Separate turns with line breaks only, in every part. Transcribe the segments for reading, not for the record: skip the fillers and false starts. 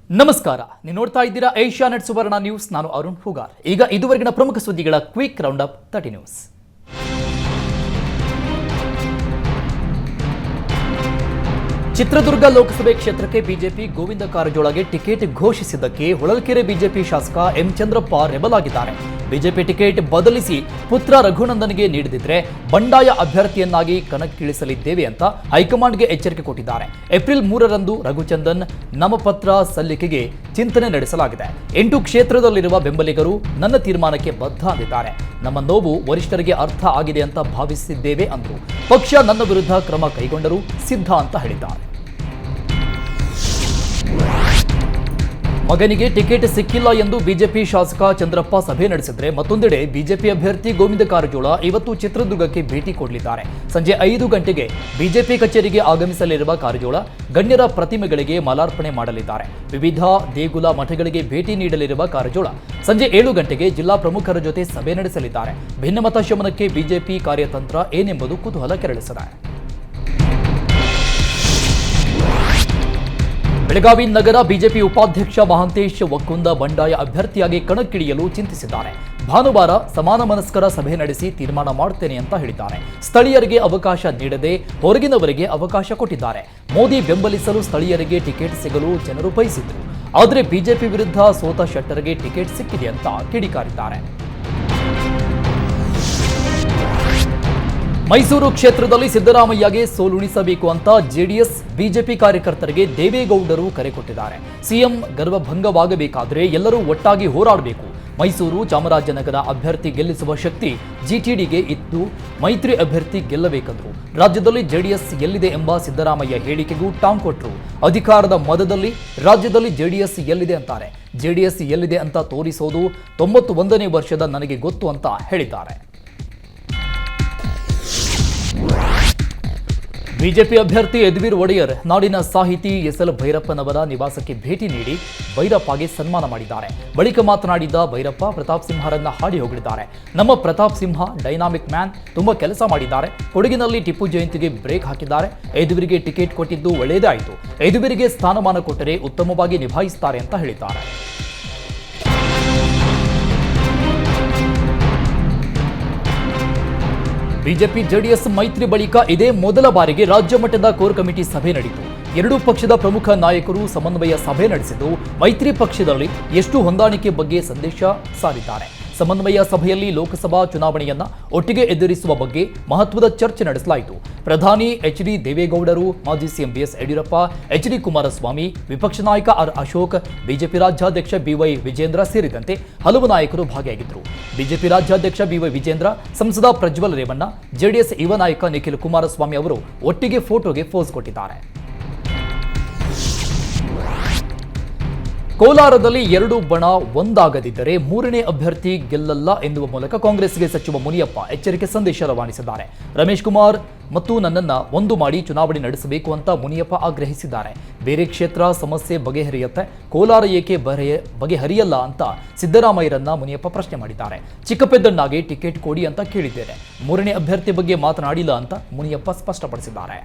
ನಮಸ್ಕಾರ, ನೀವು ನೋಡ್ತಾ ಇದ್ದೀರಾ ಏಷ್ಯಾನೆಟ್ ಸುವರ್ಣ ನ್ಯೂಸ್. ನಾನು ಅರುಣ್ ಹುಗಾರ್. ಈಗ ಇದುವರೆಗಿನ ಪ್ರಮುಖ ಸುದ್ದಿಗಳ quick round up 30 news. Chitradurga ಲೋಕಸಭೆ ಕ್ಷೇತ್ರಕ್ಕೆ ಬಿಜೆಪಿ ಗೋವಿಂದ ಕಾರಜೋಳಗೆ ಟಿಕೆಟ್ ಘೋಷಿಸಿದ್ದಕ್ಕೆ ಹೊಳಲ್ಕೆರೆ ಬಿಜೆಪಿ ಶಾಸಕ ಎಂ ಚಂದ್ರಪ್ಪ ರೆಬಲ್ ಆಗಿದ್ದಾರೆ. ಬಿಜೆಪಿ ಟಿಕೆಟ್ ಬದಲಿಸಿ ಪುತ್ರ ರಘುನಂದನ್ಗೆ ನೀಡದಿದ್ರೆ ಬಂಡಾಯ ಅಭ್ಯರ್ಥಿಯನ್ನಾಗಿ ಕಣಕ್ಕಿಳಿಸಲಿದ್ದೇವೆ ಅಂತ ಹೈಕಮಾಂಡ್ಗೆ ಎಚ್ಚರಿಕೆ ಕೊಟ್ಟಿದ್ದಾರೆ. ಏಪ್ರಿಲ್ 3ರಂದು ರಘುಚಂದನ್ ನಾಮಪತ್ರ ಸಲ್ಲಿಕೆಗೆ ಚಿಂತನೆ ನಡೆಸಲಾಗಿದೆ. 8 ಕ್ಷೇತ್ರದಲ್ಲಿರುವ ಬೆಂಬಲಿಗರು ನನ್ನ ತೀರ್ಮಾನಕ್ಕೆ ಬದ್ಧ ಅಂದಿದ್ದಾರೆ. ನಮ್ಮ ನೋವು ವರಿಷ್ಠರಿಗೆ ಅರ್ಥ ಆಗಿದೆ ಅಂತ ಭಾವಿಸಿದ್ದೇವೆ ಅಂದರು. ಪಕ್ಷ ನನ್ನ ವಿರುದ್ಧ ಕ್ರಮ ಕೈಗೊಂಡರೂ ಸಿದ್ಧ ಅಂತ ಹೇಳಿದ್ದಾರೆ. ಮಗನಿಗೆ ಟಿಕೆಟ್ ಸಿಕ್ಕಿಲ್ಲ ಎಂದು ಬಿಜೆಪಿ ಶಾಸಕ ಚಂದ್ರಪ್ಪ ಸಭೆ ನಡೆಸಿದ್ರೆ, ಮತ್ತೊಂದೆಡೆ ಬಿಜೆಪಿ ಅಭ್ಯರ್ಥಿ ಗೋವಿಂದ ಕಾರಜೋಳ ಇವತ್ತು ಚಿತ್ರದುರ್ಗಕ್ಕೆ ಭೇಟಿ ಕೊಡಲಿದ್ದಾರೆ. ಸಂಜೆ 5 ಗಂಟೆಗೆ ಬಿಜೆಪಿ ಕಚೇರಿಗೆ ಆಗಮಿಸಲಿರುವ ಕಾರಜೋಳ ಗಣ್ಯರ ಪ್ರತಿಮೆಗಳಿಗೆ ಮಾಲಾರ್ಪಣೆ ಮಾಡಲಿದ್ದಾರೆ. ವಿವಿಧ ದೇಗುಲ ಮಠಗಳಿಗೆ ಭೇಟಿ ನೀಡಲಿರುವ ಕಾರಜೋಳ ಸಂಜೆ 7 ಗಂಟೆಗೆ ಜಿಲ್ಲಾ ಪ್ರಮುಖರ ಜೊತೆ ಸಭೆ ನಡೆಸಲಿದ್ದಾರೆ. ಭಿನ್ನಮತ ಶಮನಕ್ಕೆ ಬಿಜೆಪಿ ಕಾರ್ಯತಂತ್ರ ಏನೆಂಬುದು ಕುತೂಹಲ ಕೆರಳಿಸಿದೆ. ಬೆಳಗಾವಿ ನಗರ ಬಿಜೆಪಿ ಉಪಾಧ್ಯಕ್ಷ ಮಹಾಂತೇಶ್ ವಕ್ಕುಂದ ಬಂಡಾಯ ಅಭ್ಯರ್ಥಿಯಾಗಿ ಕಣಕ್ಕಿಳಿಯಲು ಚಿಂತಿಸಿದ್ದಾರೆ. ಭಾನುವಾರ ಸಮಾನ ಮನಸ್ಕರ ಸಭೆ ನಡೆಸಿ ತೀರ್ಮಾನ ಮಾಡುತ್ತೇನೆ ಅಂತ ಹೇಳಿದ್ದಾರೆ. ಸ್ಥಳೀಯರಿಗೆ ಅವಕಾಶ ನೀಡದೆ ಹೊರಗಿನವರಿಗೆ ಅವಕಾಶ ಕೊಟ್ಟಿದ್ದಾರೆ. ಮೋದಿ ಬೆಂಬಲಿಸಲು ಸ್ಥಳೀಯರಿಗೆ ಟಿಕೆಟ್ ಸಿಗಲು ಜನರು ಬಯಸಿದ್ರು. ಆದರೆ ಬಿಜೆಪಿ ವಿರುದ್ಧ ಸೋತ ಶೆಟ್ಟರ್ಗೆ ಟಿಕೆಟ್ ಸಿಕ್ಕಿದೆ ಅಂತ ಕಿಡಿಕಾರಿದ್ದಾರೆ. ಮೈಸೂರು ಕ್ಷೇತ್ರದಲ್ಲಿ ಸಿದ್ದರಾಮಯ್ಯಗೆ ಸೋಲುಣಿಸಬೇಕು ಅಂತ ಜೆಡಿಎಸ್ ಬಿಜೆಪಿ ಕಾರ್ಯಕರ್ತರಿಗೆ ದೇವೇಗೌಡರು ಕರೆ ಕೊಟ್ಟಿದ್ದಾರೆ. ಸಿಎಂ ಗರ್ವಭಂಗವಾಗಬೇಕಾದರೆ ಎಲ್ಲರೂ ಒಟ್ಟಾಗಿ ಹೋರಾಡಬೇಕು. ಮೈಸೂರು ಚಾಮರಾಜನಗರ ಅಭ್ಯರ್ಥಿ ಗೆಲ್ಲಿಸುವ ಶಕ್ತಿ ಜಿಟಿಡಿಗೆ ಇದ್ದು ಮೈತ್ರಿ ಅಭ್ಯರ್ಥಿ ಗೆಲ್ಲಬೇಕೆಂದರು. ರಾಜ್ಯದಲ್ಲಿ ಜೆಡಿಎಸ್ ಎಲ್ಲಿದೆ ಎಂಬ ಸಿದ್ದರಾಮಯ್ಯ ಹೇಳಿಕೆಗೂ ಟಾಂಗ್ ಕೊಟ್ಟರು. ಅಧಿಕಾರದ ಮದದಲ್ಲಿ ರಾಜ್ಯದಲ್ಲಿ ಜೆಡಿಎಸ್ ಎಲ್ಲಿದೆ ಅಂತಾರೆ. ಜೆಡಿಎಸ್ ಎಲ್ಲಿದೆ ಅಂತ ತೋರಿಸೋದು 91ನೇ ವರ್ಷದ ನನಗೆ ಗೊತ್ತು ಅಂತ ಹೇಳಿದ್ದಾರೆ. ಬಿಜೆಪಿ ಅಭ್ಯರ್ಥಿ ಯದುವೀರ್ ಒಡೆಯರ್ ನಾಡಿನ ಸಾಹಿತಿ ಎಸ್ಎಲ್ ಭೈರಪ್ಪನವರ ನಿವಾಸಕ್ಕೆ ಭೇಟಿ ನೀಡಿ ಭೈರಪ್ಪಗೆ ಸನ್ಮಾನ ಮಾಡಿದ್ದಾರೆ. ಬಳಿಕ ಮಾತನಾಡಿದ ಭೈರಪ್ಪ ಪ್ರತಾಪ್ ಸಿಂಹರನ್ನ ಹಾಡಿ ಹೊಗಳಿದ್ದಾರೆ. ನಮ್ಮ ಪ್ರತಾಪ್ ಸಿಂಹ ಡೈನಾಮಿಕ್ ಮ್ಯಾನ್, ತುಂಬಾ ಕೆಲಸ ಮಾಡಿದ್ದಾರೆ. ಕೊಡಗಿನಲ್ಲಿ ಟಿಪ್ಪು ಜಯಂತಿಗೆ ಬ್ರೇಕ್ ಹಾಕಿದ್ದಾರೆ. ಯದುವೀರ್ಗೆ ಟಿಕೆಟ್ ಕೊಟ್ಟಿದ್ದು ಒಳ್ಳೆಯದೇ ಆಯಿತು. ಯದುವೀರ್ಗೆ ಸ್ಥಾನಮಾನ ಕೊಟ್ಟರೆ ಉತ್ತಮವಾಗಿ ನಿಭಾಯಿಸುತ್ತಾರೆ ಅಂತ ಹೇಳಿದ್ದಾರೆ. ಬಿಜೆಪಿ ಜೆಡಿಎಸ್ ಮೈತ್ರಿ ಬಳಿಕ ಇದೇ ಮೊದಲ ಬಾರಿಗೆ ರಾಜ್ಯ ಮಟ್ಟದ ಕೋರ್ ಕಮಿಟಿ ಸಭೆ ನಡೆಯಿತು. ಎರಡೂ ಪಕ್ಷದ ಪ್ರಮುಖ ನಾಯಕರು ಸಮನ್ವಯ ಸಭೆ ನಡೆಸಿದ್ದು ಮೈತ್ರಿ ಪಕ್ಷದಲ್ಲಿ ಎಷ್ಟು ಹೊಂದಾಣಿಕೆ ಬಗ್ಗೆ ಸಂದೇಶ ಸಾರಿದ್ದಾರೆ. ಸಮನ್ವಯ ಸಭೆಯಲ್ಲಿ ಲೋಕಸಭಾ ಚುನಾವಣೆಯನ್ನ ಒಟ್ಟಿಗೆ ಎದುರಿಸುವ ಬಗ್ಗೆ ಮಹತ್ವದ ಚರ್ಚೆ ನಡೆಸಲಾಯಿತು. ಪ್ರಧಾನಿ ಎಚ್.ಡಿ. ದೇವೇಗೌಡರು, ಮಾಜಿ CM B S Yediyurappa, H D. Kumaraswamy, ವಿಪಕ್ಷ ನಾಯಕ ಆರ್ ಅಶೋಕ್, ಬಿಜೆಪಿ ರಾಜ್ಯಾಧ್ಯಕ್ಷ ಬಿವೈ ವಿಜೇಂದ್ರ ಸೇರಿದಂತೆ ಹಲವು ನಾಯಕರು ಭಾಗಿಯಾಗಿದ್ದರು. ಬಿಜೆಪಿ ರಾಜ್ಯಾಧ್ಯಕ್ಷ ಬಿವೈ ವಿಜೇಂದ್ರ, ಸಂಸದ ಪ್ರಜ್ವಲ್ ರೇವಣ್ಣ, ಜೆಡಿಎಸ್ ಯುವ ನಾಯಕ ನಿಖಿಲ್ ಕುಮಾರಸ್ವಾಮಿ ಅವರು ಒಟ್ಟಿಗೆ ಫೋಟೋಗೆ ಪೋಸ್ ಕೊಟ್ಟಿದ್ದಾರೆ. ಕೋಲಾರದಲ್ಲಿ 2 ಬಣ ಒಂದಾಗದಿದ್ದರೆ 3ನೇ ಅಭ್ಯರ್ಥಿ ಗೆಲ್ಲಲ್ಲ ಎನ್ನುವ ಮೂಲಕ ಕಾಂಗ್ರೆಸ್ಗೆ ಸಚಿವ ಮುನಿಯಪ್ಪ ಎಚ್ಚರಿಕೆ ಸಂದೇಶ ರವಾನಿಸಿದ್ದಾರೆ. ರಮೇಶ್ ಕುಮಾರ್ ಮತ್ತು ನನ್ನನ್ನು ಒಂದು ಮಾಡಿ ಚುನಾವಣೆ ನಡೆಸಬೇಕು ಅಂತ ಮುನಿಯಪ್ಪ ಆಗ್ರಹಿಸಿದ್ದಾರೆ. ಬೇರೆ ಕ್ಷೇತ್ರ ಸಮಸ್ಯೆ ಬಗೆಹರಿಯುತ್ತೆ, ಕೋಲಾರ ಏಕೆ ಬಗೆಹರಿಯಲ್ಲ ಅಂತ ಸಿದ್ದರಾಮಯ್ಯರನ್ನ ಮುನಿಯಪ್ಪ ಪ್ರಶ್ನೆ ಮಾಡಿದ್ದಾರೆ. ಚಿಕ್ಕಪೆದ್ದಣ್ಣಗೆ ಟಿಕೆಟ್ ಕೊಡಿ ಅಂತ ಕೇಳಿದ್ದೇನೆ, 3ನೇ ಅಭ್ಯರ್ಥಿ ಬಗ್ಗೆ ಮಾತನಾಡಿಲ್ಲ ಅಂತ ಮುನಿಯಪ್ಪ ಸ್ಪಷ್ಟಪಡಿಸಿದ್ದಾರೆ.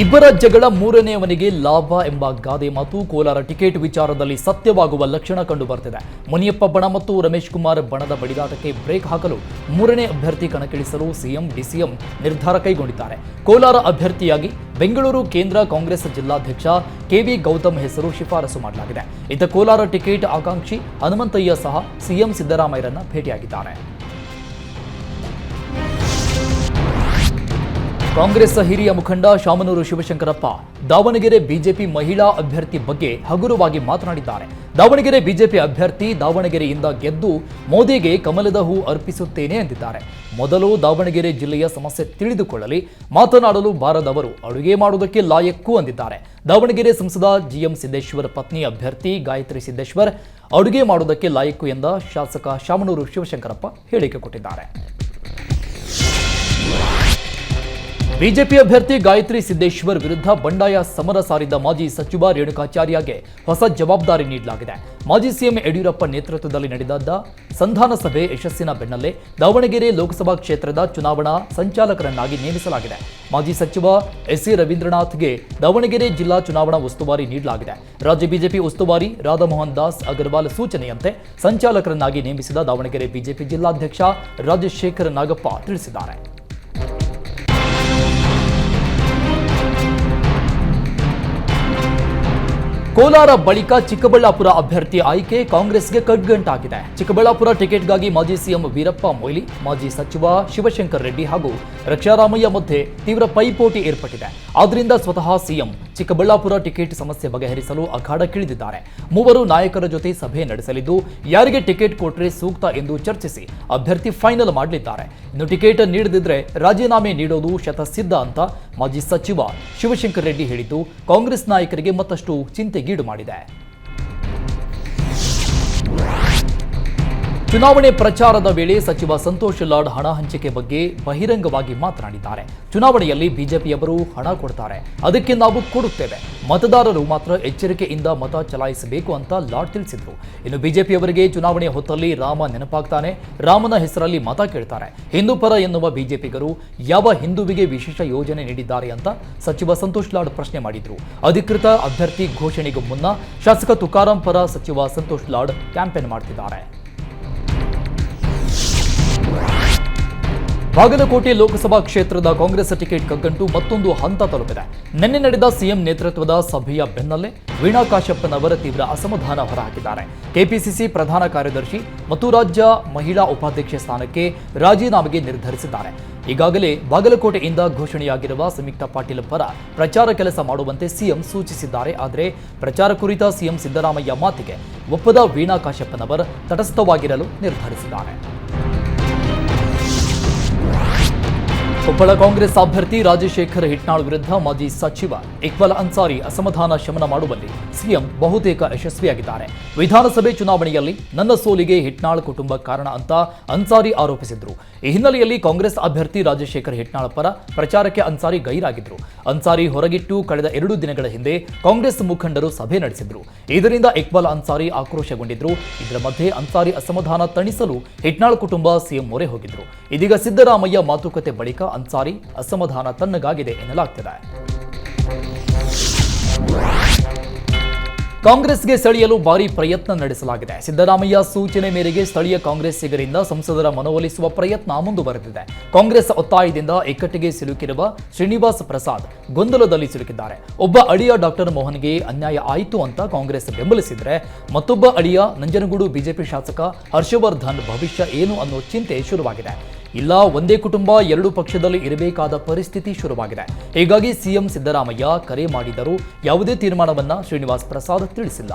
ಇಬ್ಬರ ಜಗಳ 3ನೇಯವನಿಗೆ ಲಾಭ ಎಂಬ ಗಾದೆ ಮಾತು ಕೋಲಾರ ಟಿಕೆಟ್ ವಿಚಾರದಲ್ಲಿ ಸತ್ಯವಾಗುವ ಲಕ್ಷಣ ಕಂಡು ಬರ್ತಿದೆ. ಮುನಿಯಪ್ಪ ಬಣ ಮತ್ತು ರಮೇಶ್ ಕುಮಾರ್ ಬಣದ ಬಡಿದಾಟಕ್ಕೆ ಬ್ರೇಕ್ ಹಾಕಲು 3ನೇ ಅಭ್ಯರ್ಥಿ ಕಣಕ್ಕಿಳಿಸಲು ಸಿಎಂ ಡಿಸಿಎಂ ನಿರ್ಧಾರ ಕೈಗೊಂಡಿದ್ದಾರೆ. ಕೋಲಾರ ಅಭ್ಯರ್ಥಿಯಾಗಿ ಬೆಂಗಳೂರು ಕೇಂದ್ರ ಕಾಂಗ್ರೆಸ್ ಜಿಲ್ಲಾಧ್ಯಕ್ಷ ಕೆವಿ ಗೌತಮ್ ಹೆಸರು ಶಿಫಾರಸು ಮಾಡಲಾಗಿದೆ. ಇತ್ತ ಕೋಲಾರ ಟಿಕೆಟ್ ಆಕಾಂಕ್ಷಿ ಹನುಮಂತಯ್ಯ ಸಹ ಸಿಎಂ ಸಿದ್ದರಾಮಯ್ಯರನ್ನ ಭೇಟಿಯಾಗಿದ್ದಾರೆ. ಕಾಂಗ್ರೆಸ್ ಹಿರಿಯ ಮುಖಂಡ ಶಾಮನೂರು ಶಿವಶಂಕರಪ್ಪ ದಾವಣಗೆರೆ ಬಿಜೆಪಿ ಮಹಿಳಾ ಅಭ್ಯರ್ಥಿ ಬಗ್ಗೆ ಹಗುರವಾಗಿ ಮಾತನಾಡಿದ್ದಾರೆ. ದಾವಣಗೆರೆ ಬಿಜೆಪಿ ಅಭ್ಯರ್ಥಿ ದಾವಣಗೆರೆಯಿಂದ ಗೆದ್ದು ಮೋದಿಗೆ ಕಮಲದ ಹೂ ಅರ್ಪಿಸುತ್ತೇನೆ ಎಂದಿದ್ದಾರೆ. ಮೊದಲು ದಾವಣಗೆರೆ ಜಿಲ್ಲೆಯ ಸಮಸ್ಯೆ ತಿಳಿದುಕೊಳ್ಳಲಿ, ಮಾತನಾಡಲು ಬಾರದವರು ಅಡುಗೆ ಮಾಡುವುದಕ್ಕೆ ಲಾಯಕ್ಕು ಅಂದಿದ್ದಾರೆ. ದಾವಣಗೆರೆ ಸಂಸದ ಜಿಎಂ ಸಿದ್ದೇಶ್ವರ್ ಪತ್ನಿ ಅಭ್ಯರ್ಥಿ ಗಾಯತ್ರಿ ಸಿದ್ದೇಶ್ವರ್ ಅಡುಗೆ ಮಾಡುವುದಕ್ಕೆ ಲಾಯಕ್ಕು ಎಂದ ಶಾಸಕ ಶಾಮನೂರು ಶಿವಶಂಕರಪ್ಪ ಹೇಳಿಕೆ ಕೊಟ್ಟಿದ್ದಾರೆ. ಬಿಜೆಪಿ ಅಭ್ಯರ್ಥಿ ಗಾಯತ್ರಿ ಸಿದ್ದೇಶ್ವರ್ ವಿರುದ್ಧ ಬಂಡಾಯ ಸಮರ ಸಾರಿದ ಮಾಜಿ ಸಚಿವ ರೇಣುಕಾಚಾರ್ಯಗೆ ಹೊಸ ಜವಾಬ್ದಾರಿ ನೀಡಲಾಗಿದೆ. ಮಾಜಿ ಸಿಎಂ ಯಡಿಯೂರಪ್ಪ ನೇತೃತ್ವದಲ್ಲಿ ನಡೆದ ಸಂಧಾನ ಸಭೆ ಯಶಸ್ಸಿನ ಬೆನ್ನಲ್ಲೇ ದಾವಣಗೆರೆ ಲೋಕಸಭಾ ಕ್ಷೇತ್ರದ ಚುನಾವಣಾ ಸಂಚಾಲಕರನ್ನಾಗಿ ನೇಮಿಸಲಾಗಿದೆ. ಮಾಜಿ ಸಚಿವ ಎಸ್ಸಿ ರವೀಂದ್ರನಾಥ್ಗೆ ದಾವಣಗೆರೆ ಜಿಲ್ಲಾ ಚುನಾವಣಾ ಉಸ್ತುವಾರಿ ನೀಡಲಾಗಿದೆ. ರಾಜ್ಯ ಬಿಜೆಪಿ ಉಸ್ತುವಾರಿ ರಾಧಾಮೋಹನ್ ದಾಸ್ ಅಗರ್ವಾಲ್ ಸೂಚನೆಯಂತೆ ಸಂಚಾಲಕರನ್ನಾಗಿ ನೇಮಿಸಿದ ದಾವಣಗೆರೆ ಬಿಜೆಪಿ ಜಿಲ್ಲಾಧ್ಯಕ್ಷ ರಾಜಶೇಖರ್ ನಾಗಪ್ಪ ತಿಳಿಸಿದ್ದಾರೆ. ಕೋಲಾರ ಬಳಿಕ ಚಿಕ್ಕಬಳ್ಳಾಪುರ ಅಭ್ಯರ್ಥಿ ಆಯ್ಕೆ ಕಾಂಗ್ರೆಸ್ಗೆ ಕಗ್ಗಂಟಾಗಿದೆ. ಚಿಕ್ಕಬಳ್ಳಾಪುರ ಟಿಕೆಟ್ಗಾಗಿ ಮಾಜಿ ಸಿಎಂ ವೀರಪ್ಪ ಮೊಯ್ಲಿ, ಮಾಜಿ ಸಚಿವ ಶಿವಶಂಕರ್ ರೆಡ್ಡಿ ಹಾಗೂ ರಕ್ಷಾರಾಮಯ್ಯ ಮಧ್ಯೆ ತೀವ್ರ ಪೈಪೋಟಿ ಏರ್ಪಟ್ಟಿದೆ. ಆದ್ದರಿಂದ ಸ್ವತಃ ಸಿಎಂ ಚಿಕ್ಕಬಳ್ಳಾಪುರ ಟಿಕೆಟ್ ಸಮಸ್ಯೆ ಬಗೆಹರಿಸಲು ಅಖಾಡಕ್ಕಿಳಿದಿದ್ದಾರೆ. ಮೂವರು ನಾಯಕರ ಜೊತೆ ಸಭೆ ನಡೆಸಲಿದ್ದು ಯಾರಿಗೆ ಟಿಕೆಟ್ ಕೊಟ್ಟರೆ ಸೂಕ್ತ ಎಂದು ಚರ್ಚಿಸಿ ಅಭ್ಯರ್ಥಿ ಫೈನಲ್ ಮಾಡಲಿದ್ದಾರೆ. ಇನ್ನು ಟಿಕೆಟ್ ನೀಡದಿದ್ರೆ ರಾಜೀನಾಮೆ ನೀಡೋದು ಶತಸಿದ್ಧ ಅಂತ ಮಾಜಿ ಸಚಿವ ಶಿವಶಂಕರ್ ರೆಡ್ಡಿ ಹೇಳಿದ್ದು ಕಾಂಗ್ರೆಸ್ ನಾಯಕರಿಗೆ ಮತ್ತಷ್ಟು ಚಿಂತೆಗೀಡು ಮಾಡಿದೆ. ಚುನಾವಣೆ ಪ್ರಚಾರದ ವೇಳೆ ಸಚಿವ ಸಂತೋಷ್ ಲಾಡ್ ಹಣ ಹಂಚಿಕೆ ಬಗ್ಗೆ ಬಹಿರಂಗವಾಗಿ ಮಾತನಾಡಿದ್ದಾರೆ. ಚುನಾವಣೆಯಲ್ಲಿ ಬಿಜೆಪಿಯವರು ಹಣ ಕೊಡ್ತಾರೆ, ಅದಕ್ಕೆ ನಾವು ಕೊಡುತ್ತೇವೆ, ಮತದಾರರು ಮಾತ್ರ ಎಚ್ಚರಿಕೆಯಿಂದ ಮತ ಚಲಾಯಿಸಬೇಕು ಅಂತ ಲಾಡ್ ತಿಳಿಸಿದ್ರು. ಇನ್ನು ಬಿಜೆಪಿಯವರಿಗೆ ಚುನಾವಣೆ ಹೊತ್ತಲ್ಲಿ ರಾಮ ನೆನಪಾಗ್ತಾನೆ, ರಾಮನ ಹೆಸರಲ್ಲಿ ಮತ ಕೇಳ್ತಾರೆ. ಹಿಂದೂ ಪರ ಎನ್ನುವ ಬಿಜೆಪಿಗರು ಯಾವ ಹಿಂದುವಿಗೆ ವಿಶೇಷ ಯೋಜನೆ ನೀಡಿದ್ದಾರೆ ಅಂತ ಸಚಿವ ಸಂತೋಷ್ ಲಾಡ್ ಪ್ರಶ್ನೆ ಮಾಡಿದ್ರು. ಅಧಿಕೃತ ಅಭ್ಯರ್ಥಿ ಘೋಷಣೆಗೂ ಮುನ್ನ ಶಾಸಕ ತುಕಾರಾಂ ಪರ ಸಚಿವ ಸಂತೋಷ್ ಲಾಡ್ ಕ್ಯಾಂಪೇನ್ ಮಾಡ್ತಿದ್ದಾರೆ. ಬಾಗಲಕೋಟೆ ಲೋಕಸಭಾ ಕ್ಷೇತ್ರದ ಕಾಂಗ್ರೆಸ್ ಟಿಕೆಟ್ ಕಗ್ಗಂಟು ಮತ್ತೊಂದು ಹಂತ ತಲುಪಿದೆ. ನಿನ್ನೆ ನಡೆದ ಸಿಎಂ ನೇತೃತ್ವದ ಸಭೆಯ ಬೆನ್ನಲ್ಲೇ ವೀಣಾ ಕಾಶಪ್ಪನವರ ತೀವ್ರ ಅಸಮಾಧಾನ ಹೊರಹಾಕಿದ್ದಾರೆ. ಕೆಪಿಸಿಸಿ ಪ್ರಧಾನ ಕಾರ್ಯದರ್ಶಿ ಮತ್ತು ರಾಜ್ಯ ಮಹಿಳಾ ಉಪಾಧ್ಯಕ್ಷೆ ಸ್ಥಾನಕ್ಕೆ ರಾಜೀನಾಮೆಗೆ ನಿರ್ಧರಿಸಿದ್ದಾರೆ. ಈಗಾಗಲೇ ಬಾಗಲಕೋಟೆಯಿಂದ ಘೋಷಣೆಯಾಗಿರುವ ಸಂಯುಕ್ತ ಪಾಟೀಲ್ ಪರ ಪ್ರಚಾರ ಕೆಲಸ ಮಾಡುವಂತೆ ಸಿಎಂ ಸೂಚಿಸಿದ್ದಾರೆ. ಆದರೆ ಪ್ರಚಾರ ಕುರಿತ ಸಿಎಂ ಸಿದ್ದರಾಮಯ್ಯ ಮಾತಿಗೆ ಒಪ್ಪದ ವೀಣಾ ಕಾಶಪ್ಪನವರ್ ತಟಸ್ಥವಾಗಿರಲು ನಿರ್ಧರಿಸಿದ್ದಾರೆ. ಕೊಪ್ಪಳ ಕಾಂಗ್ರೆಸ್ ಅಭ್ಯರ್ಥಿ ರಾಜಶೇಖರ್ ಹಿಟ್ನಾಳ್ ವಿರುದ್ಧ ಮಾಜಿ ಸಚಿವ ಇಕ್ಬಾಲ್ ಅನ್ಸಾರಿ ಅಸಮಾಧಾನ ಶಮನ ಮಾಡುವಲ್ಲಿ ಸಿಎಂ ಬಹುತೇಕ ಯಶಸ್ವಿಯಾಗಿದ್ದಾರೆ. ವಿಧಾನಸಭೆ ಚುನಾವಣೆಯಲ್ಲಿ ನನ್ನ ಸೋಲಿಗೆ ಹಿಟ್ನಾಳ್ ಕುಟುಂಬ ಕಾರಣ ಅಂತ ಅನ್ಸಾರಿ ಆರೋಪಿಸಿದ್ರು. ಈ ಹಿನ್ನೆಲೆಯಲ್ಲಿ ಕಾಂಗ್ರೆಸ್ ಅಭ್ಯರ್ಥಿ ರಾಜಶೇಖರ್ ಹಿಟ್ನಾಳ್ ಪರ ಪ್ರಚಾರಕ್ಕೆ ಅನ್ಸಾರಿ ಗೈರಾಗಿದ್ರು. ಅನ್ಸಾರಿ ಹೊರಗಿಟ್ಟು ಕಳೆದ 2 ದಿನಗಳ ಹಿಂದೆ ಕಾಂಗ್ರೆಸ್ ಮುಖಂಡರು ಸಭೆ ನಡೆಸಿದ್ರು. ಇದರಿಂದ ಇಕ್ಬಾಲ್ ಅನ್ಸಾರಿ ಆಕ್ರೋಶಗೊಂಡಿದ್ರು. ಇದರ ಮಧ್ಯೆ ಅನ್ಸಾರಿ ಅಸಮಾಧಾನ ತಣಿಸಲು ಹಿಟ್ನಾಳ್ ಕುಟುಂಬ ಸಿಎಂ ಮೊರೆ ಹೋಗಿದ್ರು. ಇದೀಗ ಸಿದ್ದರಾಮಯ್ಯ ಮಾತುಕತೆ ಬಳಿಕ ಅನ್ಸಾರಿ ಅಸಮಾಧಾನ ತಣ್ಣಗಾಗಿದೆ ಎನ್ನಲಾಗ್ತಿದೆ. ಕಾಂಗ್ರೆಸ್ಗೆ ಸೆಳೆಯಲು ಭಾರೀ ಪ್ರಯತ್ನ ನಡೆಸಲಾಗಿದೆ. ಸಿದ್ದರಾಮಯ್ಯ ಸೂಚನೆ ಮೇರೆಗೆ ಸ್ಥಳೀಯ ಕಾಂಗ್ರೆಸ್ಸಿಗರಿಂದ ಸಂಸದರ ಮನವೊಲಿಸುವ ಪ್ರಯತ್ನ ಮುಂದುವರೆದಿದೆ. ಕಾಂಗ್ರೆಸ್ ಒತ್ತಾಯದಿಂದ ಇಕ್ಕಟ್ಟಿಗೆ ಸಿಲುಕಿರುವ ಶ್ರೀನಿವಾಸ್ ಪ್ರಸಾದ್ ಗೊಂದಲದಲ್ಲಿ ಸಿಲುಕಿದ್ದಾರೆ. ಒಬ್ಬ ಅಳಿಯ ಡಾಕ್ಟರ್ ಮೋಹನ್ಗೆ ಅನ್ಯಾಯ ಆಯಿತು ಅಂತ ಕಾಂಗ್ರೆಸ್ ಬೆಂಬಲಿಸಿದ್ರೆ ಮತ್ತೊಬ್ಬ ಅಳಿಯ ನಂಜನಗೂಡು ಬಿಜೆಪಿ ಶಾಸಕ ಹರ್ಷವರ್ಧನ್ ಭವಿಷ್ಯ ಏನು ಅನ್ನೋ ಚಿಂತೆ ಶುರುವಾಗಿದೆ. ಇಲ್ಲ, ಒಂದೇ ಕುಟುಂಬ 2 ಪಕ್ಷದಲ್ಲಿ ಇರಬೇಕಾದ ಪರಿಸ್ಥಿತಿ ಶುರುವಾಗಿದೆ. ಹೀಗಾಗಿ ಸಿಎಂ ಸಿದ್ದರಾಮಯ್ಯ ಕರೆ ಮಾಡಿದರೂ ಯಾವುದೇ ತೀರ್ಮಾನವನ್ನ ಶ್ರೀನಿವಾಸ್ ಪ್ರಸಾದ್ ತಿಳಿಸಿಲ್ಲ.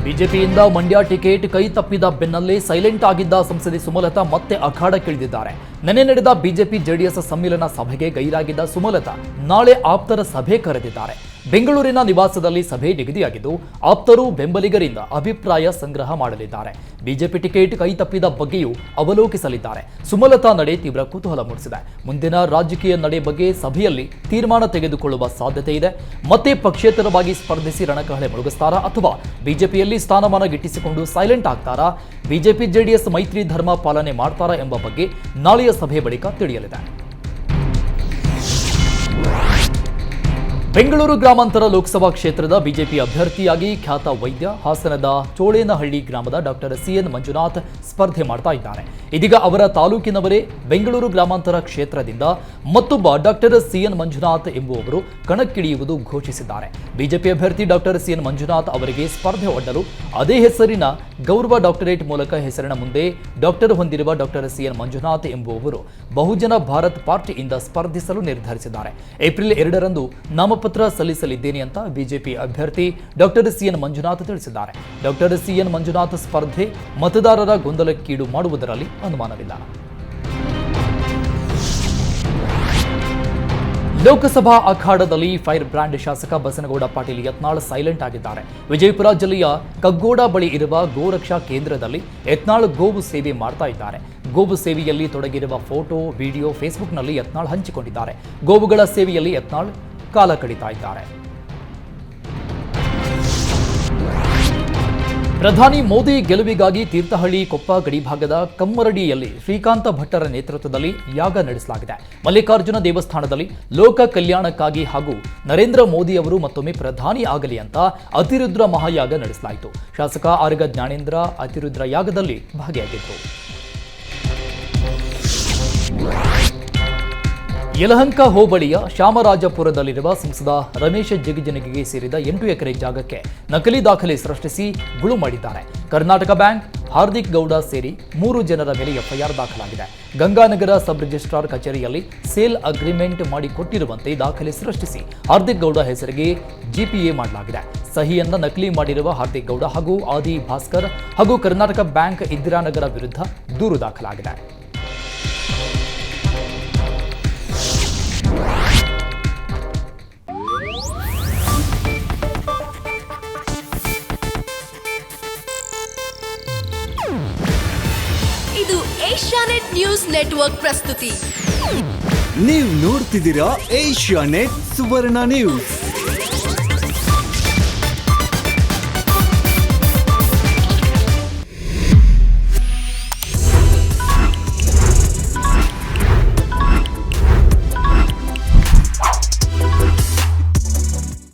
ಬಿಜೆಪಿಯಿಂದ ಮಂಡ್ಯ ಟಿಕೆಟ್ ಕೈ ತಪ್ಪಿದ ಬೆನ್ನಲ್ಲೇ ಸೈಲೆಂಟ್ ಆಗಿದ್ದ ಸಂಸದೆ ಸುಮಲತಾ ಮತ್ತೆ ಅಖಾಡಕ್ಕಿಳಿದಿದ್ದಾರೆ. ನಿನ್ನೆ ನಡೆದ ಬಿಜೆಪಿ ಜೆಡಿಎಸ್ ಸಮ್ಮಿಲನ ಸಭೆಗೆ ಗೈರಾಗಿದ್ದ ಸುಮಲತಾ ನಾಳೆ ಆಪ್ತರ ಸಭೆ ಕರೆದಿದ್ದಾರೆ. ಬೆಂಗಳೂರಿನ ನಿವಾಸದಲ್ಲಿ ಸಭೆ ನಿಗದಿಯಾಗಿದ್ದು ಆಪ್ತರು ಬೆಂಬಲಿಗರಿಂದ ಅಭಿಪ್ರಾಯ ಸಂಗ್ರಹ ಮಾಡಲಿದ್ದಾರೆ. ಬಿಜೆಪಿ ಟಿಕೆಟ್ ಕೈ ತಪ್ಪಿದ ಬಗ್ಗೆಯೂ ಅವಲೋಕಿಸಲಿದ್ದಾರೆ. ಸುಮಲತಾ ನಡೆ ತೀವ್ರ ಕುತೂಹಲ ಮೂಡಿಸಿದೆ. ಮುಂದಿನ ರಾಜಕೀಯ ನಡೆ ಬಗ್ಗೆ ಸಭೆಯಲ್ಲಿ ತೀರ್ಮಾನ ತೆಗೆದುಕೊಳ್ಳುವ ಸಾಧ್ಯತೆ ಇದೆ. ಮತ್ತೆ ಪಕ್ಷೇತರವಾಗಿ ಸ್ಪರ್ಧಿಸಿ ರಣಕಹಳೆ ಮೊಳಗಿಸ್ತಾರಾ ಅಥವಾ ಬಿಜೆಪಿಯಲ್ಲಿ ಸ್ಥಾನಮಾನ ಗಿಟ್ಟಿಸಿಕೊಂಡು ಸೈಲೆಂಟ್ ಆಗ್ತಾರಾ? ಬಿಜೆಪಿ ಜೆಡಿಎಸ್ ಮೈತ್ರಿ ಧರ್ಮ ಪಾಲನೆ ಮಾಡ್ತಾರಾ ಎಂಬ ಬಗ್ಗೆ ನಾಳೆಯ ಸಭೆ ಬಳಿಕ ತಿಳಿಯಲಿದೆ. ಬೆಂಗಳೂರು ಗ್ರಾಮಾಂತರ ಲೋಕಸಭಾ ಕ್ಷೇತ್ರದ ಬಿಜೆಪಿ ಅಭ್ಯರ್ಥಿಯಾಗಿ ಖ್ಯಾತ ವೈದ್ಯ ಹಾಸನದ ಚೋಳೇನಹಳ್ಳಿ ಗ್ರಾಮದ ಡಾಕ್ಟರ್ ಸಿಎನ್ ಮಂಜುನಾಥ್ ಸ್ಪರ್ಧೆ ಮಾಡ್ತಾ ಇದ್ದಾರೆ. ಇದೀಗ ಅವರ ತಾಲೂಕಿನವರೇ ಬೆಂಗಳೂರು ಗ್ರಾಮಾಂತರ ಕ್ಷೇತ್ರದಿಂದ ಮತ್ತೊಬ್ಬ ಡಾಕ್ಟರ್ ಸಿಎನ್ ಮಂಜುನಾಥ್ ಎಂಬುವವರು ಕಣಕ್ಕಿಳಿಯುವುದು ಘೋಷಿಸಿದ್ದಾರೆ. ಬಿಜೆಪಿ ಅಭ್ಯರ್ಥಿ ಡಾಕ್ಟರ್ ಸಿಎನ್ ಮಂಜುನಾಥ್ ಅವರಿಗೆ ಸ್ಪರ್ಧೆ ಒಡ್ಡಲು ಅದೇ ಹೆಸರಿನ ಗೌರವ ಡಾಕ್ಟರೇಟ್ ಮೂಲಕ ಹೆಸರಿನ ಮುಂದೆ ಡಾಕ್ಟರ್ ಹೊಂದಿರುವ ಡಾಕ್ಟರ್ ಸಿಎನ್ ಮಂಜುನಾಥ್ ಎಂಬುವವರು ಬಹುಜನ ಭಾರತ್ ಪಾರ್ಟಿಯಿಂದ ಸ್ಪರ್ಧಿಸಲು ನಿರ್ಧರಿಸಿದ್ದಾರೆ. ಏಪ್ರಿಲ್ 2ರಂದು ನಾಮಪತ್ರ ಸಲ್ಲಿಸಲಿದ್ದೇನೆ ಅಂತ ಬಿಜೆಪಿ ಅಭ್ಯರ್ಥಿ ಡಾಕ್ಟರ್ ಸಿಎನ್ ಮಂಜುನಾಥ್ ತಿಳಿಸಿದ್ದಾರೆ. ಡಾಕ್ಟರ್ ಸಿಎನ್ ಮಂಜುನಾಥ್ ಸ್ಪರ್ಧೆ ಮತದಾರರ ಗೊಂದಲಕ್ಕೀಡು ಮಾಡುವುದರಲ್ಲಿ ಅನುಮಾನವಿಲ್ಲ. ಲೋಕಸಭಾ ಅಖಾಡದಲ್ಲಿ ಫೈರ್ ಬ್ರ್ಯಾಂಡ್ ಶಾಸಕ ಬಸನಗೌಡ ಪಾಟೀಲ್ ಯತ್ನಾಳ್ ಸೈಲೆಂಟ್ ಆಗಿದ್ದಾರೆ. ವಿಜಯಪುರ ಜಿಲ್ಲೆಯ ಕಗ್ಗೋಡ ಬಳಿ ಇರುವ ಗೋರಕ್ಷಾ ಕೇಂದ್ರದಲ್ಲಿ ಯತ್ನಾಳ್ ಗೋವು ಸೇವೆ ಮಾಡ್ತಾ ಇದ್ದಾರೆ. ಗೋವು ಸೇವೆಯಲ್ಲಿ ತೊಡಗಿರುವ ಫೋಟೋ, ವಿಡಿಯೋ ಫೇಸ್ಬುಕ್ನಲ್ಲಿ ಯತ್ನಾಳ್ ಹಂಚಿಕೊಂಡಿದ್ದಾರೆ. ಗೋವುಗಳ ಸೇವೆಯಲ್ಲಿ ಯತ್ನಾಳ್ ಕಾಲ ಕಳೀತಾ ಇದ್ದಾರೆ. ಪ್ರಧಾನಿ ಮೋದಿ ಗೆಲುವಿಗಾಗಿ ತೀರ್ಥಹಳ್ಳಿ ಕೊಪ್ಪ ಗಡಿಭಾಗದ ಕಮ್ಮರಡಿಯಲ್ಲಿ ಶ್ರೀಕಾಂತ ಭಟ್ಟರ ನೇತೃತ್ವದಲ್ಲಿ ಯಾಗ ನಡೆಸಲಾಗಿದೆ. ಮಲ್ಲಿಕಾರ್ಜುನ ದೇವಸ್ಥಾನದಲ್ಲಿ ಲೋಕ ಕಲ್ಯಾಣಕ್ಕಾಗಿ ಹಾಗೂ ನರೇಂದ್ರ ಮೋದಿ ಅವರು ಮತ್ತೊಮ್ಮೆ ಪ್ರಧಾನಿ ಆಗಲಿ ಅಂತ ಅತಿರುದ್ರ ಮಹಾಯಾಗ ನಡೆಸಲಾಯಿತು. ಶಾಸಕ ಆರಗ ಜ್ಞಾನೇಂದ್ರ ಅತಿರುದ್ರ ಯಾಗದಲ್ಲಿ ಭಾಗಿಯಾಗಿದ್ದರು. ಯಲಹಂಕ ಹೋಬಳಿಯ ಶ್ಯಾಮರಾಜಪುರದಲ್ಲಿರುವ ಸಂಸದ ರಮೇಶ ಜಿಗಜಿಣಗಿಗೆ ಸೇರಿದ 8 ಎಕರೆ ಜಾಗಕ್ಕೆ ನಕಲಿ ದಾಖಲೆ ಸೃಷ್ಟಿಸಿ ಗುಳು ಮಾಡಿದ್ದಾರೆ. ಕರ್ನಾಟಕ ಬ್ಯಾಂಕ್, ಹಾರ್ದಿಕ್ ಗೌಡ ಸೇರಿ 3 ಜನರ ಮೇಲೆ ಎಫ್ಐಆರ್ ದಾಖಲಾಗಿದೆ. ಗಂಗಾನಗರ ಸಬ್ ರಿಜಿಸ್ಟ್ರಾರ್ ಕಚೇರಿಯಲ್ಲಿ ಸೇಲ್ ಅಗ್ರಿಮೆಂಟ್ ಮಾಡಿಕೊಟ್ಟಿರುವಂತೆ ದಾಖಲೆ ಸೃಷ್ಟಿಸಿ ಹಾರ್ದಿಕ್ ಗೌಡ ಹೆಸರಿಗೆ ಜಿಪಿಎ ಮಾಡಲಾಗಿದೆ. ಸಹಿಯನ್ನ ನಕಲಿ ಮಾಡಿರುವ ಹಾರ್ದಿಕ್ ಗೌಡ ಹಾಗೂ ಆದಿ ಭಾಸ್ಕರ್ ಹಾಗೂ ಕರ್ನಾಟಕ ಬ್ಯಾಂಕ್ ಇಂದಿರಾನಗರ ವಿರುದ್ಧ ದೂರು ದಾಖಲಾಗಿದೆ.
ಇದು ಏಷ್ಯಾನೆಟ್ ನ್ಯೂಸ್ ನೆಟ್ವರ್ಕ್ ಪ್ರಸ್ತುತಿ.
ನೀವು ನೋಡ್ತಿದ್ದೀರಾ ಏಷ್ಯಾನೆಟ್ ಸುವರ್ಣ ನ್ಯೂಸ್.